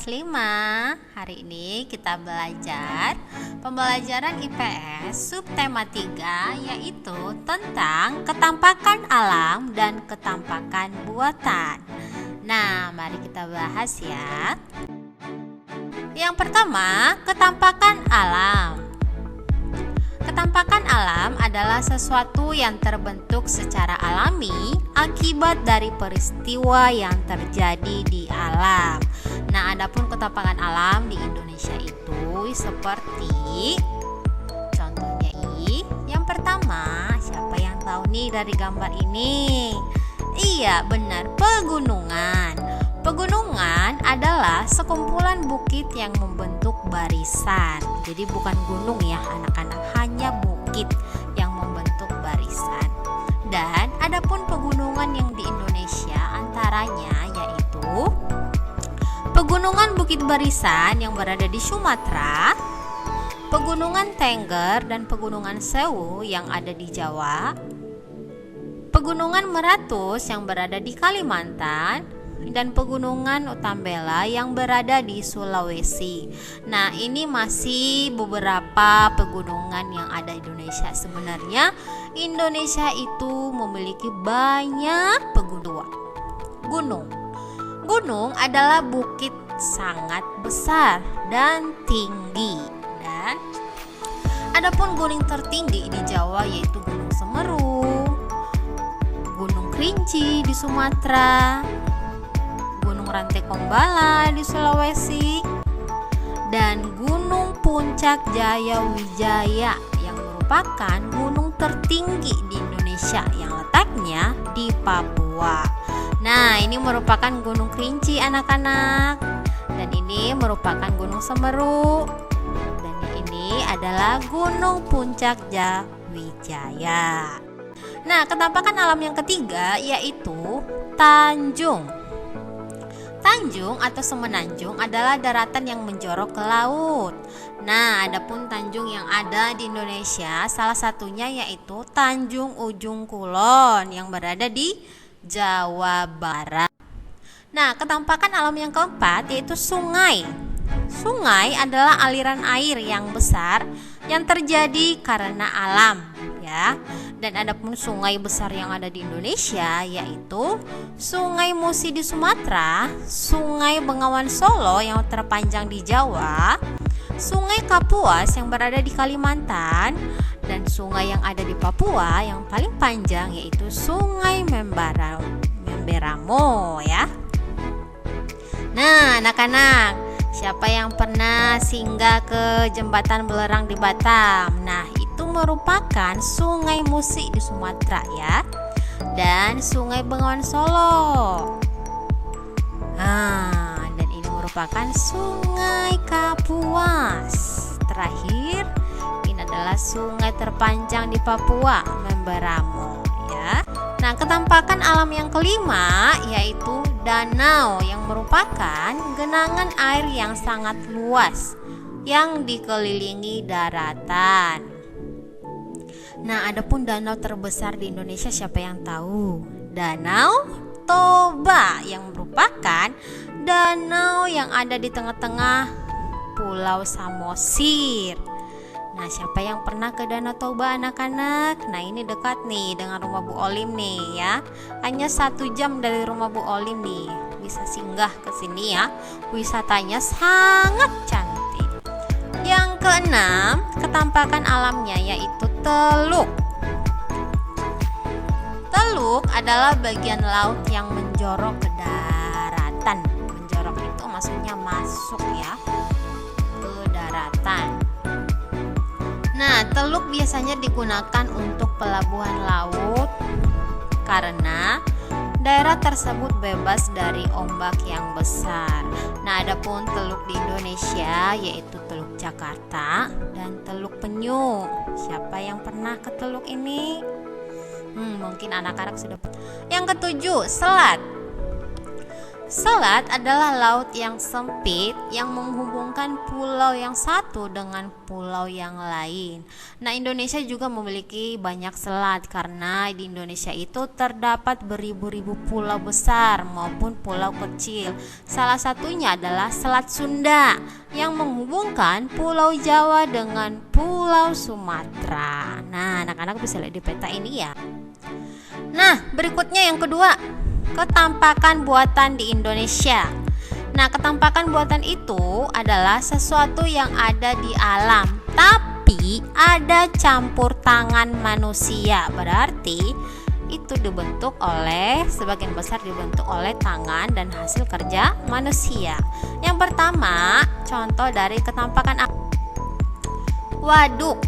kelas 5. Hari ini kita belajar pembelajaran IPS subtema 3, yaitu tentang ketampakan alam dan ketampakan buatan. Nah, mari kita bahas ya. Yang pertama, ketampakan alam. Ketampakan alam adalah sesuatu yang terbentuk secara alami akibat dari peristiwa yang terjadi di alam. Nah, adapun ketampakan alam di Indonesia itu seperti contohnya yang pertama, siapa yang tahu nih dari gambar ini? Iya, benar, pegunungan. Pegunungan adalah sekumpulan bukit yang membentuk barisan. Jadi bukan gunung ya anak-anak, hanya bukit yang membentuk barisan. Dan adapun pegunungan yang di Indonesia antaranya yaitu Pegunungan Bukit Barisan yang berada di Sumatera, Pegunungan Tengger dan Pegunungan Sewu yang ada di Jawa, Pegunungan Meratus yang berada di Kalimantan, dan Pegunungan Utambela yang berada di Sulawesi. Nah, ini masih beberapa pegunungan yang ada di Indonesia. Sebenarnya Indonesia itu memiliki banyak pegunungan. Gunung adalah bukit sangat besar dan tinggi. Dan adapun gunung tertinggi di Jawa yaitu Gunung Semeru, Gunung Kerinci di Sumatera, Rantai Kombala di Sulawesi, dan Gunung Puncak Jaya Wijaya yang merupakan gunung tertinggi di Indonesia yang letaknya di Papua. Nah, ini merupakan Gunung Kerinci anak-anak, dan ini merupakan Gunung Semeru, dan ini adalah Gunung Puncak Jaya Wijaya. Nah, ketampakan alam yang ketiga yaitu Tanjung. Tanjung atau semenanjung adalah daratan yang menjorok ke laut. Nah, adapun tanjung yang ada di Indonesia salah satunya yaitu Tanjung Ujung Kulon yang berada di Jawa Barat. Nah, ketampakan alam yang keempat yaitu sungai. Sungai adalah aliran air yang besar yang terjadi karena alam ya. Dan adapun sungai besar yang ada di Indonesia yaitu Sungai Musi di Sumatera, Sungai Bengawan Solo yang terpanjang di Jawa, Sungai Kapuas yang berada di Kalimantan, dan sungai yang ada di Papua yang paling panjang yaitu Sungai Memberamo ya. Nah, anak-anak, siapa yang pernah singgah ke Jembatan Belerang di Batam? Nah, itu merupakan Sungai Musi di Sumatera ya, dan Sungai Bengawan Solo. Dan ini merupakan Sungai Kapuas. Terakhir, ini adalah sungai terpanjang di Papua, Memberamo ya. Nah, ketampakan alam yang kelima yaitu danau yang merupakan genangan air yang sangat luas yang dikelilingi daratan. Nah, adapun danau terbesar di Indonesia siapa yang tahu? Danau Toba yang merupakan danau yang ada di tengah-tengah Pulau Samosir. Nah, siapa yang pernah ke Danau Toba anak-anak? Nah, ini dekat nih dengan rumah Bu Olim nih ya. Hanya 1 jam dari rumah Bu Olim nih. Bisa singgah ke sini ya. Wisatanya sangat cantik. Yang keenam, ketampakan alamnya yaitu teluk. Teluk adalah bagian laut yang menjorok ke daratan. Menjorok itu maksudnya masuk ya ke daratan. Nah, teluk biasanya digunakan untuk pelabuhan laut karena daerah tersebut bebas dari ombak yang besar. Nah, adapun teluk di Indonesia yaitu Teluk Jakarta dan Teluk Penyu. Siapa yang pernah ke teluk ini? Mungkin anak-anak sudah. Yang ketujuh, selat. Selat adalah laut yang sempit yang menghubungkan pulau yang satu dengan pulau yang lain. Nah, Indonesia juga memiliki banyak selat karena di Indonesia itu terdapat beribu-ribu pulau besar maupun pulau kecil. Salah satunya adalah Selat Sunda yang menghubungkan Pulau Jawa dengan Pulau Sumatera. Nah, anak-anak bisa lihat di peta ini ya. Nah, berikutnya yang kedua, ketampakan buatan di Indonesia. Nah, ketampakan buatan itu adalah sesuatu yang ada di alam, tapi ada campur tangan manusia. Berarti itu sebagian besar dibentuk oleh tangan dan hasil kerja manusia. Yang pertama, contoh dari ketampakan waduk.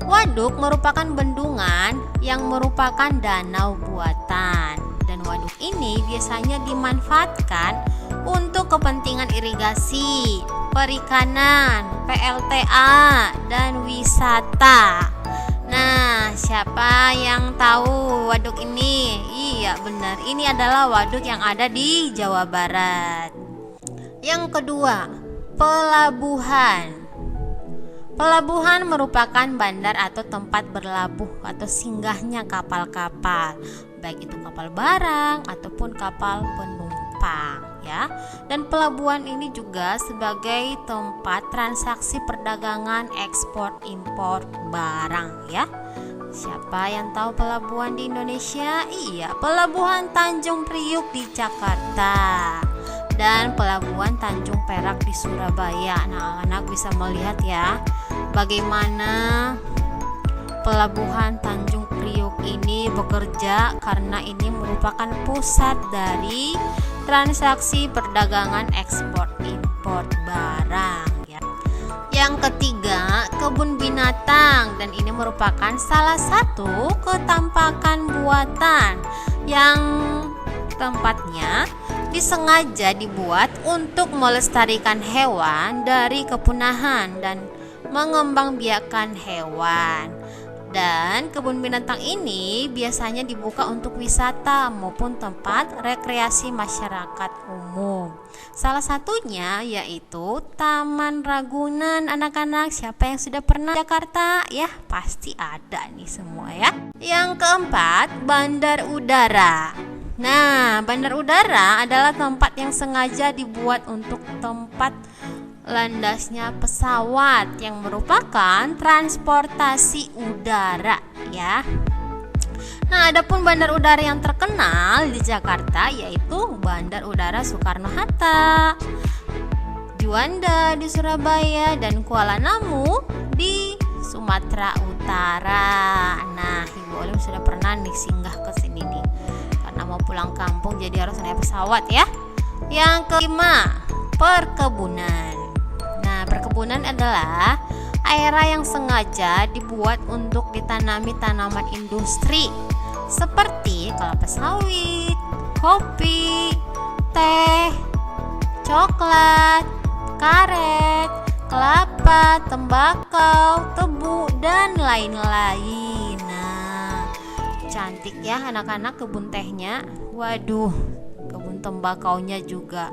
Waduk merupakan bendungan yang merupakan danau buatan. Dan waduk ini biasanya dimanfaatkan untuk kepentingan irigasi, perikanan, PLTA, dan wisata. Nah, siapa yang tahu waduk ini? Iya, benar. Ini adalah waduk yang ada di Jawa Barat. Yang kedua, pelabuhan. Pelabuhan merupakan bandar atau tempat berlabuh atau singgahnya kapal-kapal, baik itu kapal barang ataupun kapal penumpang ya. Dan pelabuhan ini juga sebagai tempat transaksi perdagangan ekspor impor barang ya. Siapa yang tahu pelabuhan di Indonesia? Iya, Pelabuhan Tanjung Priuk di Jakarta dan Pelabuhan Tanjung Perak di Surabaya. Nah, anak-anak bisa melihat ya bagaimana Pelabuhan Tanjung Priuk ini bekerja karena ini merupakan pusat dari transaksi perdagangan ekspor impor barang ya. Yang ketiga, kebun binatang, dan ini merupakan salah satu ketampakan buatan yang tempatnya disengaja dibuat untuk melestarikan hewan dari kepunahan dan mengembangbiakan hewan. Dan kebun binatang ini biasanya dibuka untuk wisata maupun tempat rekreasi masyarakat umum. Salah satunya yaitu Taman Ragunan. Anak-anak, siapa yang sudah pernah ke Jakarta? Ya, pasti ada nih semua ya. Yang keempat, bandar udara. Nah, bandar udara adalah tempat yang sengaja dibuat untuk tempat landasnya pesawat yang merupakan transportasi udara ya. Nah, adapun bandar udara yang terkenal di Jakarta yaitu Bandar Udara Soekarno-Hatta, Juanda di Surabaya, dan Kuala Namu di Sumatera Utara. Nah, Ibu Olim sudah pernah nih singgah ke sini nih karena mau pulang kampung jadi harus naik pesawat ya. Yang kelima, perkebunan. Perkebunan adalah area yang sengaja dibuat untuk ditanami tanaman industri seperti kelapa sawit, kopi, teh, coklat, karet, kelapa, tembakau, tebu, dan lain-lain. Nah, cantik ya anak-anak kebun tehnya. Waduh, kebun tembakaunya juga.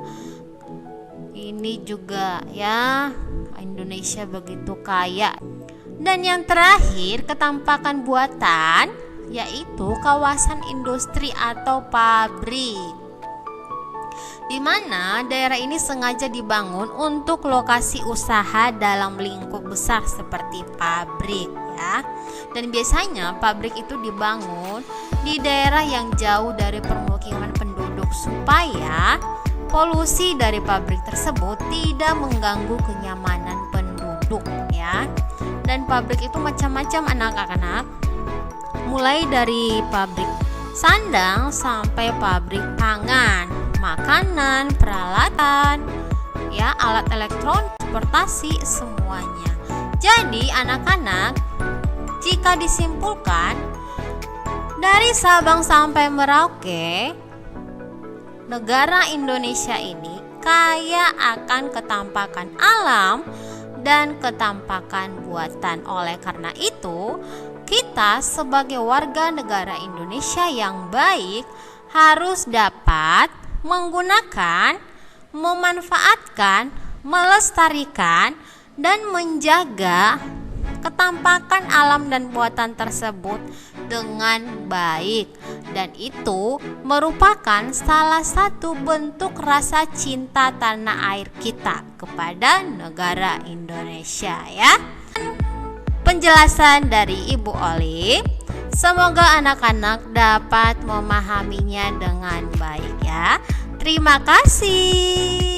Ini juga ya, Indonesia begitu kaya. Dan yang terakhir, ketampakan buatan yaitu kawasan industri atau pabrik, di mana daerah ini sengaja dibangun untuk lokasi usaha dalam lingkup besar seperti pabrik ya. Dan biasanya pabrik itu dibangun di daerah yang jauh dari permukiman penduduk supaya polusi dari pabrik tersebut tidak mengganggu kenyamanan penduduk ya. Dan pabrik itu macam-macam anak-anak, mulai dari pabrik sandang sampai pabrik pangan, makanan, peralatan ya, alat elektronik, transportasi, semuanya. Jadi anak-anak, jika disimpulkan dari Sabang sampai Merauke, negara Indonesia ini kaya akan ketampakan alam dan ketampakan buatan. Oleh karena itu, kita sebagai warga negara Indonesia yang baik harus dapat menggunakan, memanfaatkan, melestarikan, dan menjaga ketampakan alam dan buatan tersebut dengan baik, dan itu merupakan salah satu bentuk rasa cinta tanah air kita kepada negara Indonesia ya. Penjelasan dari Ibu Oli, semoga anak-anak dapat memahaminya dengan baik ya. Terima kasih.